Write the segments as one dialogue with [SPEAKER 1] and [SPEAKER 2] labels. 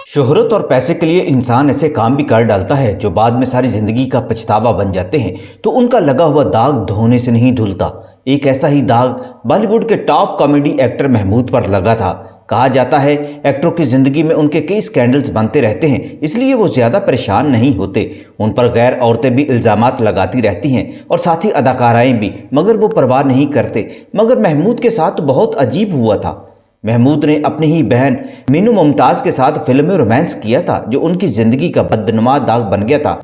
[SPEAKER 1] शोहरत और पैसे के लिए इंसान ऐसे काम भी कर डालता है जो बाद में सारी जिंदगी का पछतावा बन जाते हैं, तो उनका लगा हुआ दाग धोने से नहीं धुलता। एक ऐसा ही दाग बॉलीवुड के टॉप कॉमेडी एक्टर महमूद पर लगा था। कहा जाता है एक्टरों की जिंदगी में उनके कई स्कैंडल्स बनते रहते हैं, इसलिए वो ज़्यादा परेशान नहीं होते। उन पर गैर औरतें भी इल्ज़ामात लगाती रहती हैं और साथ ही अदाकाराएँ भी, मगर वो परवाह नहीं करते। मगर महमूद के साथ बहुत अजीब हुआ था। महमूद ने अपनी ही बहन मीनू मुमताज़ के साथ फिल्म में रोमांस किया था, जो उनकी ज़िंदगी का बदनुमा दाग बन गया था।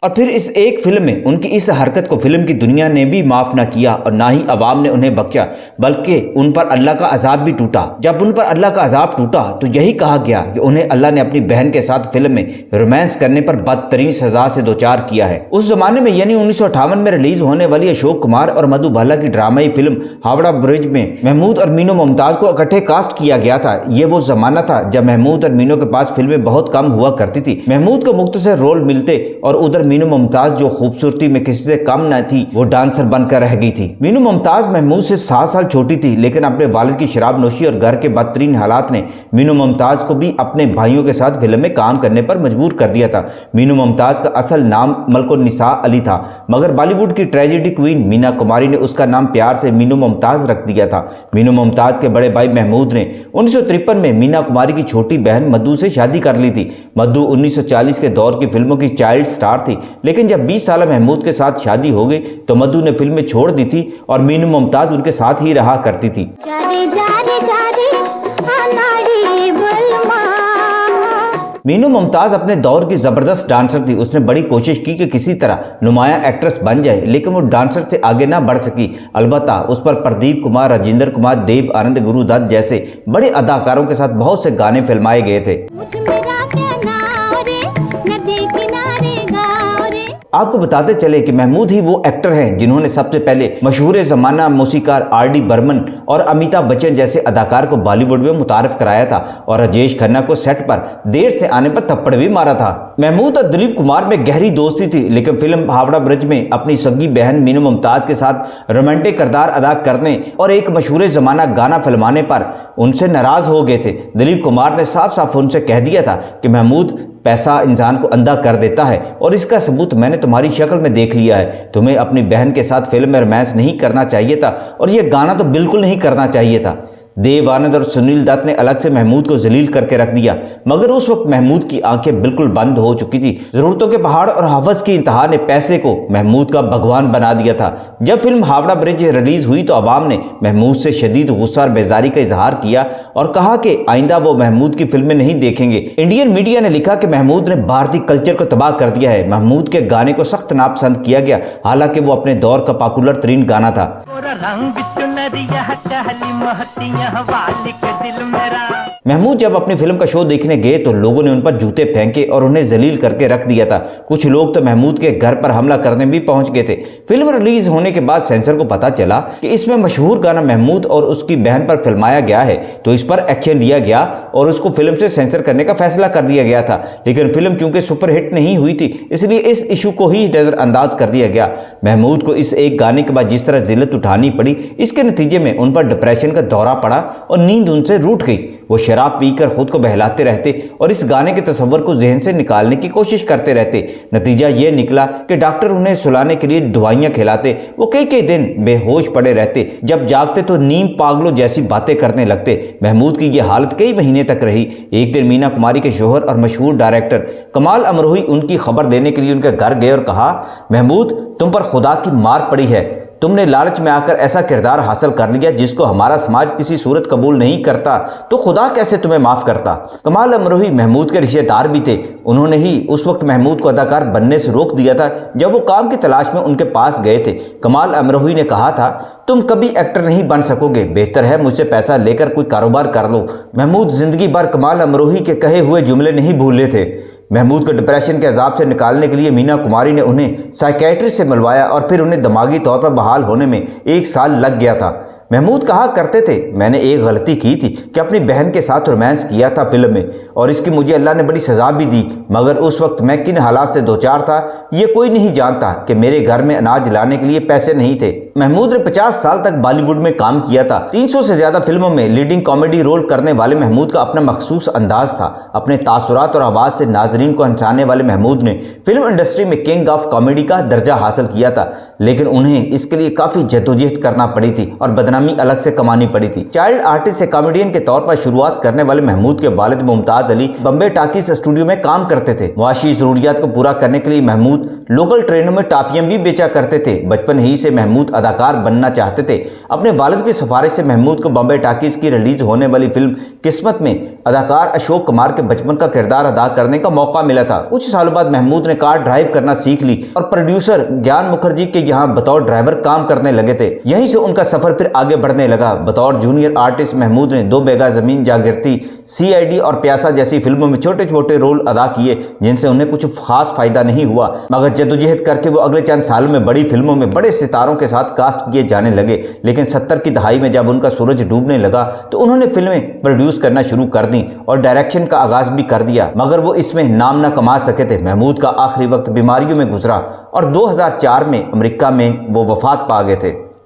[SPEAKER 1] और फिर इस एक फिल्म में उनकी इस हरकत को फिल्म की दुनिया ने भी माफ़ ना किया और ना ही अवाम ने उन्हें बख्शा, बल्कि उन पर अल्लाह का अजाब भी टूटा। जब उन पर अल्लाह का अजाब टूटा तो यही कहा गया कि उन्हें अल्लाह ने अपनी बहन के साथ फिल्म में रोमांस करने पर बदतरीन सजा से दो चार किया है। उस जमाने में यानी 1958 में रिलीज होने वाली अशोक कुमार और मधु बाला की ड्रामाई फिल्म हावड़ा ब्रिज में महमूद और मीनू मुमताज़ को इकट्ठे कास्ट किया गया था। ये वो जमाना था जब महमूद और मीनू के पास फिल्में बहुत कम हुआ करती थी। महमूद को मुख्तसर रोल मिलते और उधर मीनू मुमताज़ जो खूबसूरती में किसी से कम न थी, वो डांसर बनकर रह गई थी। मीनू मुमताज़ महमूद से 7 साल छोटी थी, लेकिन अपने वालिद की शराब नोशी और घर के बदतरीन हालात ने मीनू मुमताज़ को भी अपने भाइयों के साथ फिल्म में काम करने पर मजबूर कर दिया था। मीनू मुमताज़ का असल नाम मलकुन्निसा अली था, मगर बॉलीवुड की ट्रेजेडी क्वीन मीना कुमारी ने उसका नाम प्यार से मीनू मुमताज़ रख दिया था। मीनू मुमताज़ के बड़े भाई महमूद ने 1953 में मीना कुमारी की छोटी बहन मधु से शादी कर ली थी। मधु 1940 के दौर की फिल्मों की चाइल्ड स्टार थी, लेकिन जब 20 साल महमूद के साथ शादी हो गई तो मधु ने फिल्में छोड़ दी थी और मीनू मुमताज़ उनके साथ ही रहा करती थी। मीनू मुमताज़ अपने दौर की ज़बरदस्त डांसर थी। उसने बड़ी कोशिश की कि किसी तरह नुमाया एक्ट्रेस बन जाए, लेकिन वो डांसर से आगे ना बढ़ सकी। अलबत्ता उस पर प्रदीप कुमार, राजेंद्र कुमार, देव आनंद, गुरुदत्त जैसे बड़े अदाकारों के साथ बहुत से गाने फिल्माए गए थे। आपको बताते चले कि महमूद ही वो एक्टर हैं जिन्होंने सबसे पहले मशहूर ज़माना मौसीकार आर.डी. बर्मन और अमिताभ बच्चन जैसे अदाकार को बॉलीवुड में मुतारिफ कराया था और राजेश खन्ना को सेट पर देर से आने पर थप्पड़ भी मारा था। महमूद और दिलीप कुमार में गहरी दोस्ती थी, लेकिन फिल्म हावड़ा ब्रिज में अपनी सगी बहन मीनू मुमताज़ के साथ रोमांटिक किरदार अदा करने और एक मशहूर ज़माना गाना फिल्माने पर उनसे नाराज हो गए थे। दिलीप कुमार ने साफ साफ उनसे कह दिया था कि महमूद, पैसा इंसान को अंधा कर देता है और इसका सबूत मैंने तुम्हारी शक्ल में देख लिया है। तुम्हें अपनी बहन के साथ फिल्म में रोमांस नहीं करना चाहिए था और यह गाना तो बिल्कुल नहीं करना चाहिए था। देव आनंद और सुनील दत्त ने अलग से महमूद को जलील करके रख दिया, मगर उस वक्त महमूद की आंखें बिल्कुल बंद हो चुकी थी। जरूरतों के पहाड़ और हवस की इंतहा ने पैसे को महमूद का भगवान बना दिया था। जब फिल्म हावड़ा ब्रिज रिलीज हुई तो अवाम ने महमूद से शदीद गुस्सा और बेजारी का इजहार किया और कहा कि आइंदा वो महमूद की फिल्में नहीं देखेंगे। इंडियन मीडिया ने लिखा कि महमूद ने भारतीय कल्चर को तबाह कर दिया है। महमूद के गाने को सख्त नापसंद किया गया, हालांकि वो अपने दौर का पॉपुलर तरीन गाना था। महमूद जब अपनी फिल्म का शो देखने गए तो लोगों ने उन पर जूते फेंके और उन्हें जलील करके रख दिया था। कुछ लोग तो महमूद के घर पर हमला करने भी पहुंच गए थे। फिल्म रिलीज होने के बाद सेंसर को पता चला कि इसमें मशहूर गाना महमूद और उसकी बहन पर फिल्माया गया है, तो इस पर एक्शन लिया गया और उसको फिल्म से सेंसर करने का फैसला कर दिया गया था। लेकिन फिल्म चूंकि सुपरहिट नहीं हुई थी, इसलिए इस इशू को ही नजरअंदाज कर दिया गया। महमूद को इस एक गाने के बाद जिस तरह जिल्लत उठानी पड़ी, इसके नतीजे में उन पर डिप्रेशन का दौरा पड़ा और नींद उनसे रूठ गई। वो शराब पीकर खुद को बहलाते रहते और इस गाने के तस्वर को जहन से निकालने की कोशिश करते रहते। नतीजा ये निकला कि डॉक्टर उन्हें सुलाने के लिए दवाइयां खिलाते। वो कई कई दिन बेहोश पड़े रहते। जब जागते तो नीम पागलों जैसी बातें करने लगते। महमूद की ये हालत कई महीने तक रही। एक दिन मीना कुमारी के शोहर और मशहूर डायरेक्टर कमाल अमरोही उनकी खबर देने के लिए उनके घर गए और कहा, महमूद, तुम पर खुदा की मार पड़ी है। तुमने लालच में आकर ऐसा किरदार हासिल कर लिया जिसको हमारा समाज किसी सूरत कबूल नहीं करता, तो खुदा कैसे तुम्हें माफ करता। कमाल अमरोही महमूद के रिश्तेदार भी थे। उन्होंने ही उस वक्त महमूद को अदाकार बनने से रोक दिया था जब वो काम की तलाश में उनके पास गए थे। कमाल अमरोही ने कहा था, तुम कभी एक्टर नहीं बन सकोगे, बेहतर है मुझसे पैसा लेकर कोई कारोबार कर लो। महमूद जिंदगी भर कमाल अमरोही के कहे हुए जुमले नहीं भूले थे। महमूद को डिप्रेशन के अजाब से निकालने के लिए मीना कुमारी ने उन्हें साइकेट्रिस्ट से मिलवाया और फिर उन्हें दिमागी तौर पर बहाल होने में 1 साल लग गया था। महमूद कहा करते थे, मैंने एक गलती की थी कि अपनी बहन के साथ रोमांस किया था फिल्म में, और इसकी मुझे अल्लाह ने बड़ी सज़ा भी दी, मगर उस वक्त मैं किन हालात से दो चार था ये कोई नहीं जानता कि मेरे घर में अनाज लाने के लिए पैसे नहीं थे। महमूद ने 50 साल तक बॉलीवुड में काम किया था। 300 से ज्यादा फिल्मों में लीडिंग कॉमेडी रोल करने वाले महमूद का अपना मखसूस अंदाज था। अपने तासुरात और आवाज से नाजरीन को हंसाने वाले महमूद ने फिल्म इंडस्ट्री में किंग ऑफ कॉमेडी का दर्जा हासिल किया था, लेकिन उन्हें इसके लिए काफी जद्दोजहद करना पड़ी थी और बदनामी अलग से कमानी पड़ी थी। चाइल्ड आर्टिस्ट से कॉमेडियन के तौर पर शुरुआत करने वाले महमूद के वालिद मुमताज अली बम्बे टाकीज स्टूडियो में काम करते थे। मुआशी जरूरियात को पूरा करने के लिए महमूद लोकल ट्रेनों में टाफियां भी बेचा करते थे। बचपन ही से महमूद अदाकार बनना चाहते थे। अपने वालिद की सिफारिश से महमूद को बॉम्बे टाकीज की रिलीज होने वाली फिल्म किस्मत में अदाकार अशोक कुमार के बचपन का किरदार अदा करने का मौका मिला था। कुछ सालों बाद महमूद ने कार ड्राइव करना सीख ली और प्रोड्यूसर ज्ञान मुखर्जी के यहाँ बतौर ड्राइवर काम करने लगे थे। यहीं से उनका सफर फिर आगे बढ़ने लगा। बतौर जूनियर आर्टिस्ट महमूद ने 2 बीघा जमीन, जागृति, CID और प्यासा जैसी फिल्मों में छोटे छोटे रोल अदा किए, जिनसे उन्हें कुछ खास फायदा नहीं हुआ, मगर जद्दोजहद करके वो अगले चंद सालों में बड़ी फिल्मों में बड़े सितारों के साथ कास्ट किए जाने लगे। लेकिन 70 की दहाई में जब उनका सूरज डूबने लगा तो उन्होंने फिल्में प्रोड्यूस करना शुरू कर दी और डायरेक्शन का आगाज भी कर दिया, मगर वो इसमें नाम न कमा सके थे। महमूद का आखिरी वक्त बीमारियों में गुजरा और 2004 में अमेरिका में वो वफात पा गए थे।